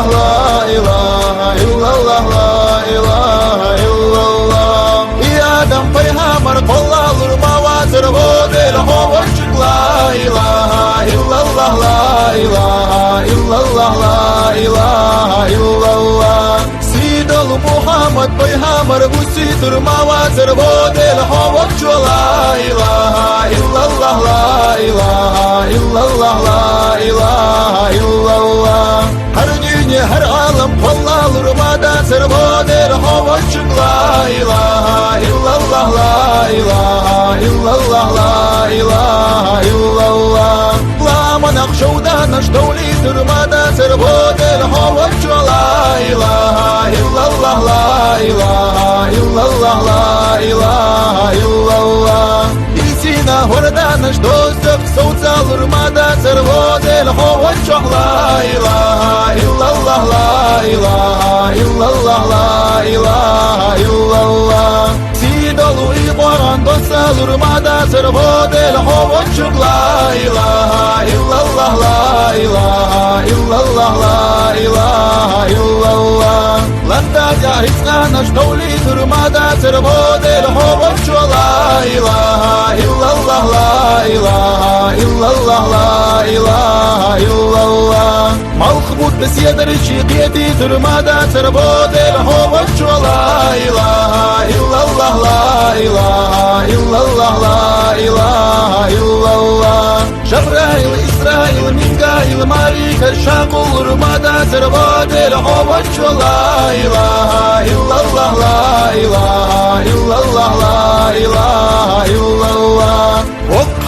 illallah, la ilahe illallah, la ilahe illallah. İyadam peyhamber kollalır mavazır bu del hovaçık, la ilahe illallah, la ilahe illallah, la ilahe illallah. Sidol Muhammed peyhamber bu sidir mavazır bu del hovaçık, la ilahe illallah, la ilahe illallah, la ilahe illallah. Her dünya her alam kollalır madasır bu del hovaçık, la ilahe illallah, la ilahe illallah, la ilahe illallah. La manakşovda naştavlidir madasır bu del hovaçık, la ilahe illallah, la ilahe illallah, la ilahe illallah. İsina horda naştozdık savcalır madasır bu del hovaçık, la ilahe illallah, la ilahe illallah, la ilahe illallah. Sidolu ibaran dosalır madasır bu del hovaçık, la ilahe illallah, la ilahe illallah, la ilahe illallah. Landa cahizna naştavlidir madasır bu del hovaçık, la ilahe illallah, la ilahe illallah, la ilahe illallah. Malkbut besiyedir şiqiyetidir madasır bu del hovaçık, la ilahe illallah, la ilahe illallah, la ilahe illallah. Cebrail, İsrail, Mikail, Malika şakulur madasır bu del hovaçık, la ilahe illallah, la ilahe illallah, la ilahe illallah.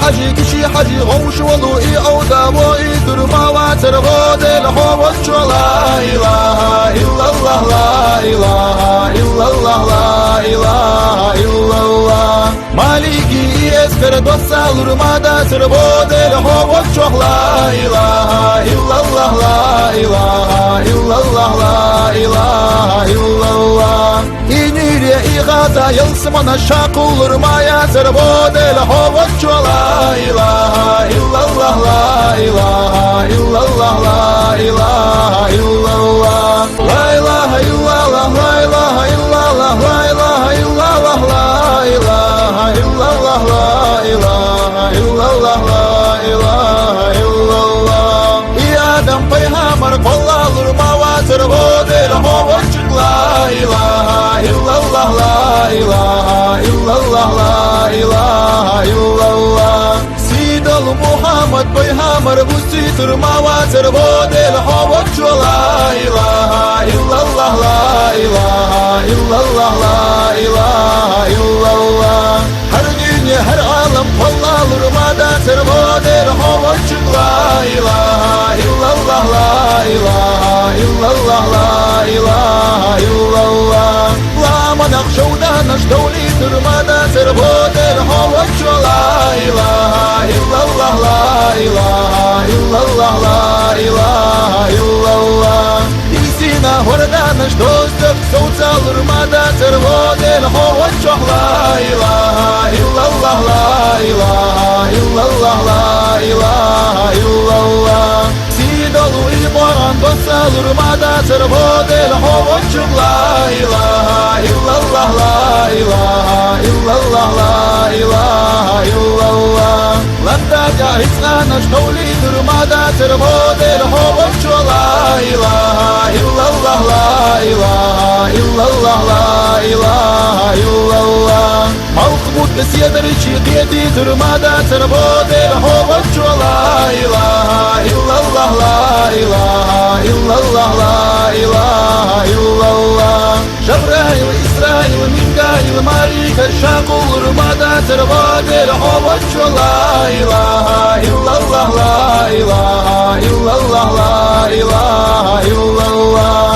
Hacı kişi hacı hoş olu i avda bu idir mavazır bu del hovaçık, la ilahe illallah, la ilahe illallah, la ilahe illallah. Maliki esker dosalır madasır bu del hovaçık, la ilahe illallah, la ilahe illallah, la ilahe illallah. İniriye igaza yılsımana şakulur mayazır bu del hovaçık, la ilahe illallah, la ilahe illallah, la ilahe illallah. La ilahe illallah, la ilahe illallah, la ilahe illallah, la ilahe illallah, la ilahe illallah, la ilahe illallah. İyadam peyhamber kollalır mavazır bu del hovaçık, la ilahe illallah, la ilahe illallah, la ilahe illallah. Sidol Muhammed peyhamber bu sidir mavazır bu del hovaçık, la ilahe illallah, la ilahe illallah, la ilahe illallah. Her dünya her alam kollalır madasır bu del hovaçık, la ilahe illallah, la ilahe illallah, la ilahe illallah. La manakşovda naştavlidir madasır bu del hovaçık, la ilahe illallah, la ilahe illallah, la ilahe illallah. İsina horda naştozdık savcalır madasır bu del hovaçık, la ilahe illallah, la ilahe illallah, la ilahe illallah. Sidolu ibaran dosalır madasır bu del hovaçık, la ilahe illallah, la ilahe illallah, la ilahe illallah. Landa cahizna naştavlidir madasır bu del hovaçık, la ilahe illallah, la ilahe illallah, la ilahe illallah. Malkbut besiyedir şiqiyetidir madasır bu del hovaçık, la ilahe illallah, la ilahe illallah, la ilahe illallah. Cebrail, İsrail, Mikail, Malika şakulur madasır bu del hovaçık, la ilahe illallah, la ilahe illallah, la ilahe illallah.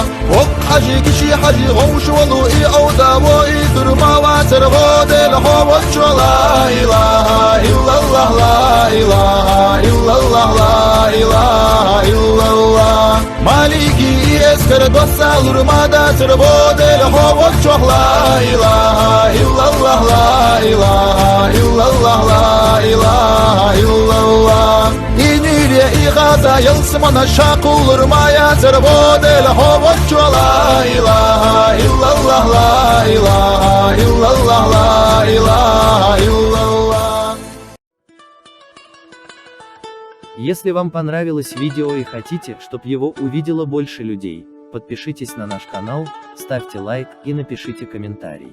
Hacı kişi hacı hoş olu i avda bu idir mavazır bu del hovaçık, la ilahe illallah, la ilahe illallah, la ilahe illallah. Maliki esker dosalır madasır bu del hovaçık, la ilahe illallah, la ilahe illallah, la ilahe illallah. İniriye إغاثة يلسم نشاق ورمايا تربود الحوج لا إله إلا الله لا إله إلا الله لا إله إلا الله. Если вам понравилось видео и хотите, чтобы его увидело больше людей, подпишитесь на наш канал, ставьте лайк и напишите комментарий.